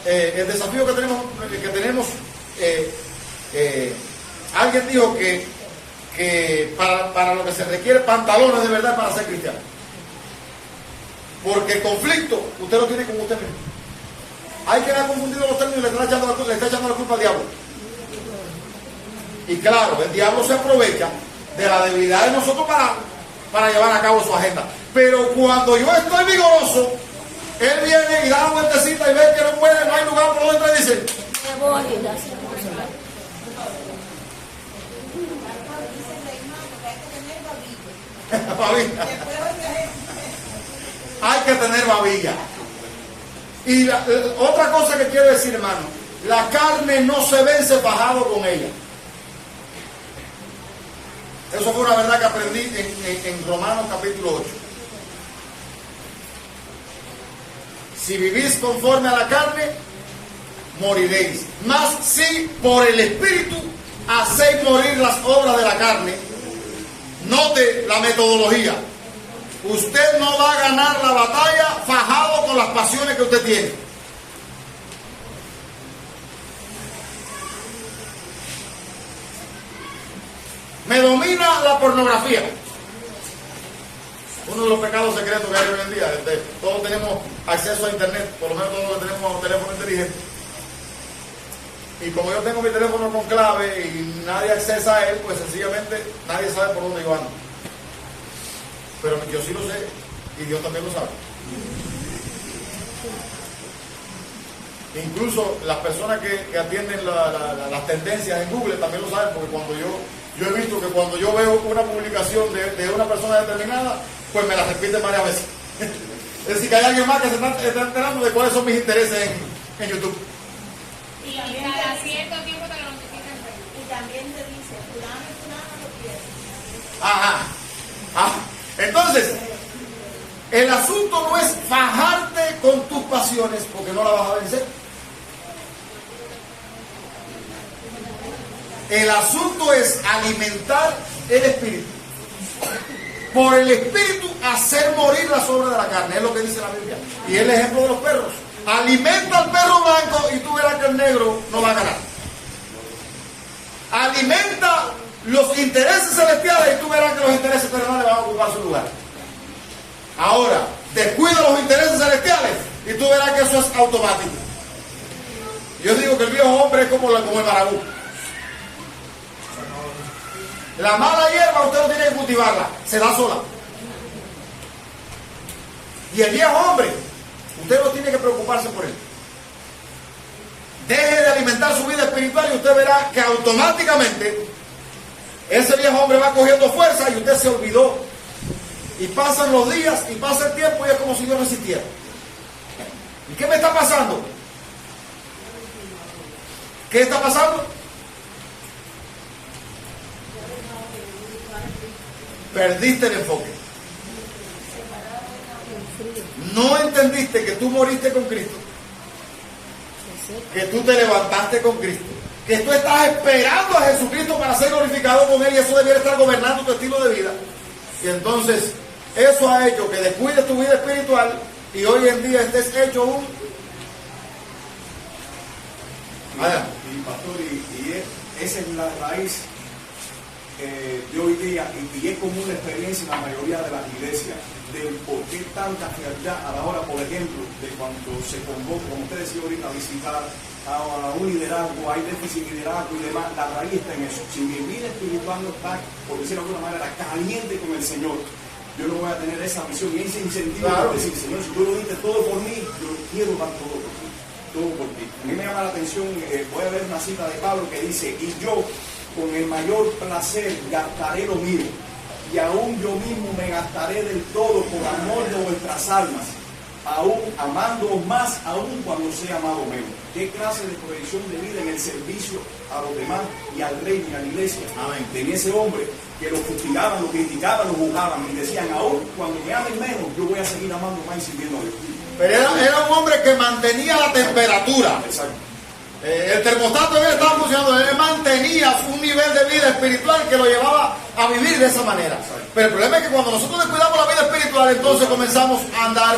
el desafío que tenemos, alguien dijo que para lo que se requiere pantalones de verdad para ser cristiano. Porque el conflicto usted lo tiene con usted mismo. Hay que haber confundido los términos y le está echando la culpa al diablo. Y claro, el diablo se aprovecha de la debilidad de nosotros para llevar a cabo su agenda. Pero cuando yo estoy vigoroso, él viene y da una vueltecita y ve que no puede, no hay lugar por donde entra y dice: Me voy, gracias. babilla. Hay que tener babilla. Y otra cosa que quiero decir, hermano, la carne no se vence fajado con ella. Eso fue una verdad que aprendí en Romanos capítulo 8. Si vivís conforme a la carne, moriréis. Mas si por el Espíritu hacéis morir las obras de la carne. Note la metodología. Usted no va a ganar la batalla fajado con las pasiones que usted tiene. Me domina la pornografía. Uno de los pecados secretos que hay hoy en día. Todos tenemos acceso a internet, por lo menos todos tenemos teléfono inteligente. Y como yo tengo mi teléfono con clave y nadie accesa a él, pues sencillamente nadie sabe por dónde yo ando. Pero yo sí lo sé y Dios también lo sabe. Incluso las personas que atienden las tendencias en Google también lo saben, porque cuando yo he visto que cuando yo veo una publicación de una persona determinada, pues me la repiten varias veces. Es decir, que hay alguien más que se está enterando de cuáles son mis intereses en YouTube. Y cada cierto tiempo te lo notifican en Facebook. Y también te dice, fulano y fulano lo quieres. Ajá. Entonces, el asunto no es fajarte con tus pasiones, porque no la vas a vencer. El asunto es alimentar el espíritu. Por el espíritu hacer morir las obras de la carne, es lo que dice la Biblia. Y es el ejemplo de los perros. Alimenta al perro blanco y tú verás que el negro no va a ganar. Alimenta los intereses celestiales y tú verás que los intereses terrenales van a ocupar su lugar. Ahora, descuida los intereses celestiales y tú verás que eso es automático. Yo digo que el viejo hombre es como el marabú. La mala hierba usted no tiene que cultivarla, se da sola. Y el viejo hombre, usted no tiene que preocuparse por él. Deje de alimentar su vida espiritual y usted verá que automáticamente ese viejo hombre va cogiendo fuerza y usted se olvidó. Y pasan los días y pasa el tiempo y es como si Dios no existiera. ¿Y qué me está pasando? ¿Qué está pasando? Perdiste el enfoque. No entendiste que tú moriste con Cristo, que tú te levantaste con Cristo, que tú estás esperando a Jesucristo para ser glorificado con Él y eso debiera estar gobernando tu estilo de vida. Y entonces eso ha hecho que descuides tu vida espiritual y hoy en día estés hecho un... Y pastor, esa es la raíz de hoy día y es como una experiencia en la mayoría de las iglesias del por qué tanta frialdad a la hora, por ejemplo, de cuando se convoca, como usted decía ahorita, a visitar a un liderazgo, hay déficit de liderazgo y demás. La raíz está en eso. Si mi vida espiritual no está, por decirlo de alguna manera, caliente con el Señor, yo no voy a tener esa visión y ese incentivo de decir, Señor, si tú lo diste todo por mí, yo quiero dar todo por ti, todo por ti. A mí me llama la atención, voy a ver una cita de Pablo que dice, y yo con el mayor placer gastaré lo mío, y aún yo mismo me gastaré del todo por amor de vuestras almas, aún amándoos más, aún cuando sea amado menos. ¿Qué clase de proyección de vida en el servicio a los demás y al reino y a la iglesia? Amén. Tenía ese hombre que lo fustigaban, lo criticaban, lo juzgaban y decían, aún cuando me amen menos, yo voy a seguir amando más y sirviendo a Dios. Pero era un hombre que mantenía la temperatura. Exacto. El termostato en él estaba funcionando, él mantenía un nivel de vida espiritual que lo llevaba a vivir de esa manera. Pero el problema es que cuando nosotros descuidamos la vida espiritual, entonces comenzamos a andar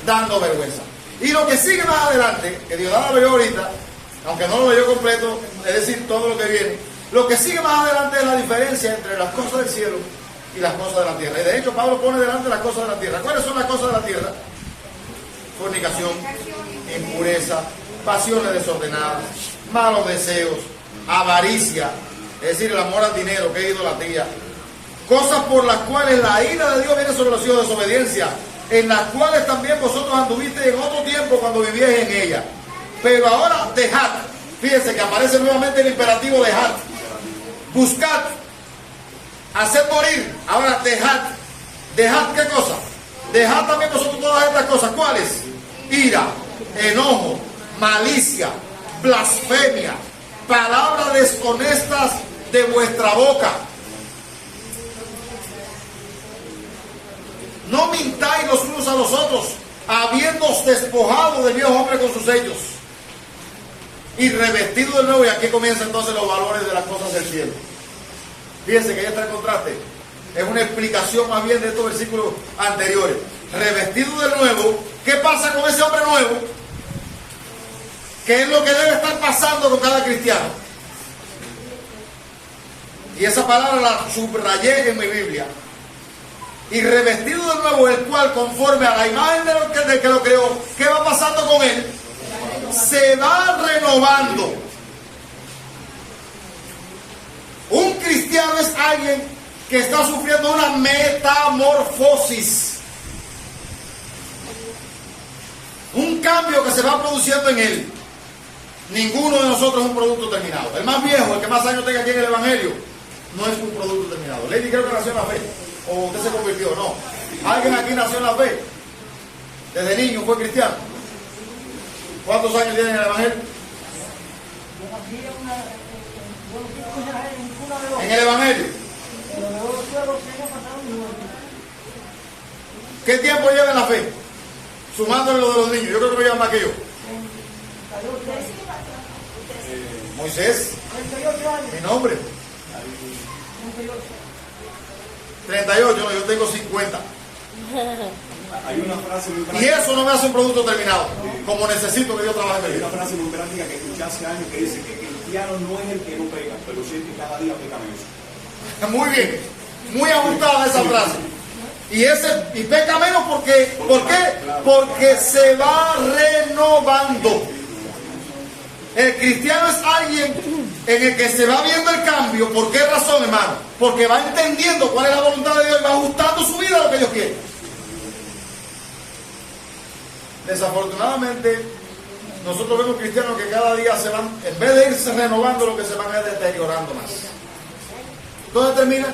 dando vergüenza. Y lo que sigue más adelante, que Diosdado lo leyó ahorita, aunque no lo leyó completo, es decir, todo lo que viene, lo que sigue más adelante es la diferencia entre las cosas del cielo y las cosas de la tierra. Y de hecho Pablo pone delante las cosas de la tierra. ¿Cuáles son las cosas de la tierra? Fornicación, impureza, pasiones desordenadas, malos deseos, avaricia, es decir, el amor al dinero, que es idolatría, cosas por las cuales la ira de Dios viene sobre los hijos de desobediencia, en las cuales también vosotros anduvisteis en otro tiempo cuando vivíais en ella. Pero ahora dejad, fíjense que aparece nuevamente el imperativo dejad, buscad, haced morir, ahora dejad ¿qué cosa? Dejad también vosotros todas estas cosas, ¿cuáles? Ira, enojo, malicia, blasfemia, palabras deshonestas de vuestra boca. No mintáis los unos a los otros, habiéndoos despojado del viejo hombre con sus hechos y revestido de nuevo. Y aquí comienzan entonces los valores de las cosas del cielo. Fíjense que ahí está el contraste. Es una explicación más bien de estos versículos anteriores. Revestido de nuevo. ¿Qué pasa con ese hombre nuevo? ¿Qué es lo que debe estar pasando con cada cristiano? Y esa palabra la subrayé en mi Biblia. Y revestido de nuevo, el cual conforme a la imagen del que lo creó, ¿qué va pasando con él? Se va renovando alguien que está sufriendo una metamorfosis. Un cambio que se va produciendo en él. Ninguno de nosotros es un producto terminado. El más viejo, el que más años tenga aquí en el Evangelio, no es un producto terminado. Lady creo que nació en la fe. O usted se convirtió, no. Alguien aquí nació en la fe. Desde niño fue cristiano. ¿Cuántos años tiene en el Evangelio? En el Evangelio. ¿Qué tiempo lleva en la fe? Sumándole lo de los niños. Yo creo que me llevan más que yo. Moisés. Mi nombre. 38, no, yo tengo 50. Hay una frase muy Y práctica. eso no me hace un producto terminado, como necesito que Dios trabaje en Hay mi una vida. frase muy práctica que escuché hace años que dice que cristiano no es el que no peca, pero sí el que cada día peca menos. Muy bien, muy ajustada esa frase. Y peca menos porque, ¿por qué? Porque se va renovando. El cristiano es alguien en el que se va viendo el cambio. ¿Por qué razón, hermano? Porque va entendiendo cuál es la voluntad de Dios y va ajustando su vida a lo que Dios quiere. Desafortunadamente, nosotros vemos cristianos que cada día se van, en vez de irse renovando, lo que se van es deteriorando más. ¿Dónde termina?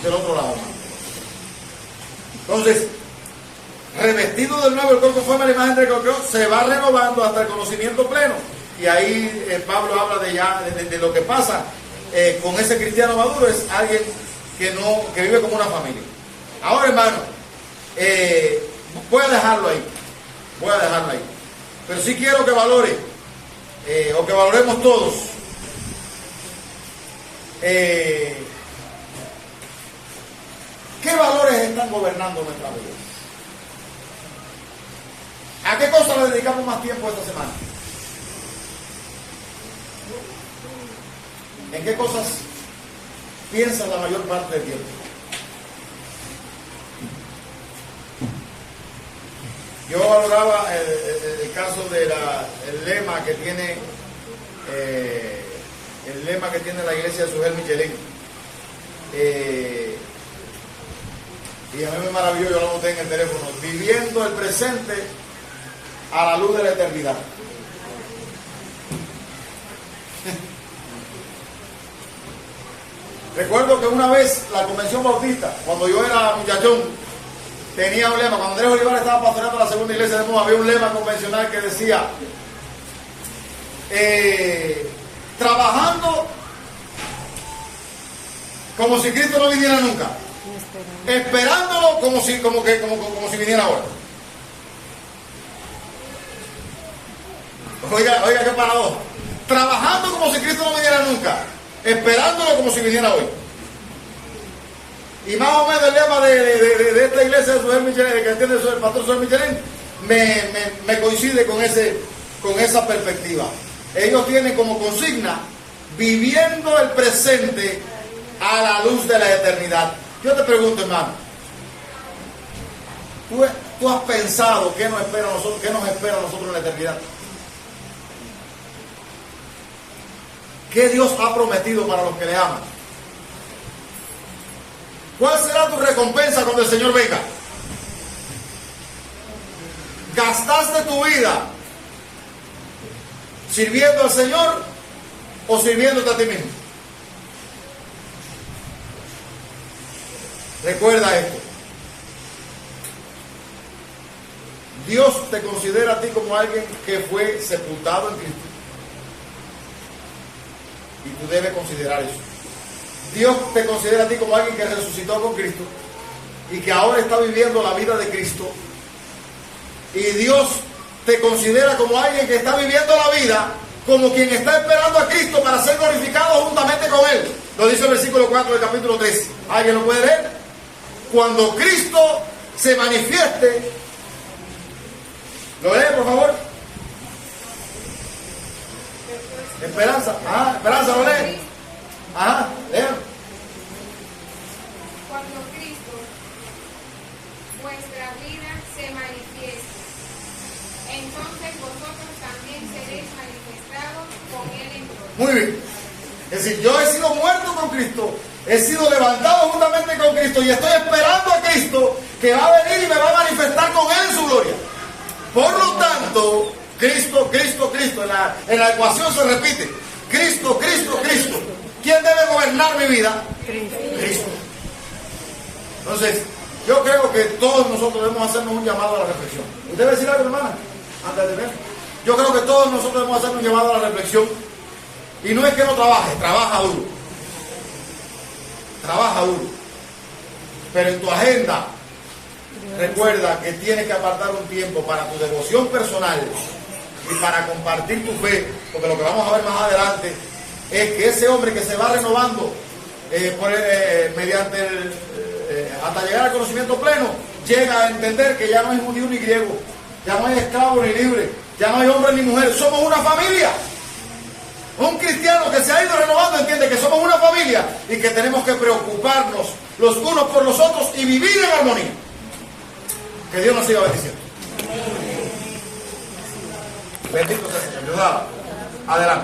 Del otro lado. Entonces, revestido del nuevo el cuerpo conforme a la imagen de Dios, se va renovando hasta el conocimiento pleno. Y ahí Pablo habla de lo que pasa con ese cristiano maduro. Es alguien que vive como una familia. Ahora, hermano, voy a dejarlo ahí. Voy a dejarlo ahí. Pero sí quiero que valore, o que valoremos todos, ¿qué valores están gobernando nuestra vida? ¿A qué cosas le dedicamos más tiempo esta semana? ¿En qué cosas piensas la mayor parte del tiempo? Yo valoraba el caso del lema que tiene la iglesia de Sujel Michelin. Y a mí me maravilló, yo lo noté en el teléfono: viviendo el presente a la luz de la eternidad. Recuerdo que una vez la Convención Bautista, cuando yo era muchachón, tenía un lema. Cuando Andrés Olivares estaba pastoreando la segunda iglesia de Moa, había un lema convencional que decía: trabajando como si Cristo no viniera nunca, esperándolo como si viniera ahora. Oiga qué paradoja. Trabajando como si Cristo no viniera nunca, esperándolo como si viniera hoy. Y más o menos el lema de esta iglesia de Sujel Michelin, que entiende el pastor Sujel Michelin, me coincide con esa perspectiva. Ellos tienen como consigna: viviendo el presente a la luz de la eternidad. Yo te pregunto, hermano, ¿tú has pensado qué nos espera a nosotros en la eternidad? ¿Qué Dios ha prometido para los que le aman? ¿Cuál será tu recompensa cuando el Señor venga? ¿Gastaste tu vida sirviendo al Señor o sirviéndote a ti mismo? Recuerda esto: Dios te considera a ti como alguien que fue sepultado en Cristo. Y tú debes considerar eso. Dios te considera a ti como alguien que resucitó con Cristo y que ahora está viviendo la vida de Cristo. Y Dios te considera como alguien que está viviendo la vida como quien está esperando a Cristo para ser glorificado juntamente con Él. Lo dice el versículo 4 del capítulo 3. ¿Alguien lo puede leer? Cuando Cristo se manifieste. ¿Lo lee, por favor? Esperanza. Ajá, Esperanza, ¿lo lee? Ajá, lean. Cuando Cristo, vuestra vida, se manifieste, entonces vosotros también seréis manifestados con Él en gloria. Muy bien. Es decir, yo he sido muerto con Cristo he sido levantado juntamente con Cristo y estoy esperando a Cristo que va a venir y me va a manifestar con Él en su gloria. Por lo tanto, Cristo, Cristo, Cristo, en la ecuación se repite, Cristo, Cristo, Cristo. ¿Quién debe gobernar mi vida? Cristo. Entonces, yo creo que todos nosotros debemos hacernos un llamado a la reflexión. ¿Usted va a decir algo, hermana? Antes de ver. Yo creo que todos nosotros debemos hacernos un llamado a la reflexión. Y no es que no trabaje, trabaja duro. Trabaja duro. Pero en tu agenda, recuerda que tienes que apartar un tiempo para tu devoción personal y para compartir tu fe, porque lo que vamos a ver más adelante es que ese hombre que se va renovando mediante hasta llegar al conocimiento pleno, llega a entender que ya no es judío ni griego, ya no hay esclavo ni libre, ya no hay hombre ni mujer, somos una familia. Un cristiano que se ha ido renovando entiende que somos una familia y que tenemos que preocuparnos los unos por los otros y vivir en armonía. Que Dios nos siga bendiciendo. Bendito sea el Señor. Adelante.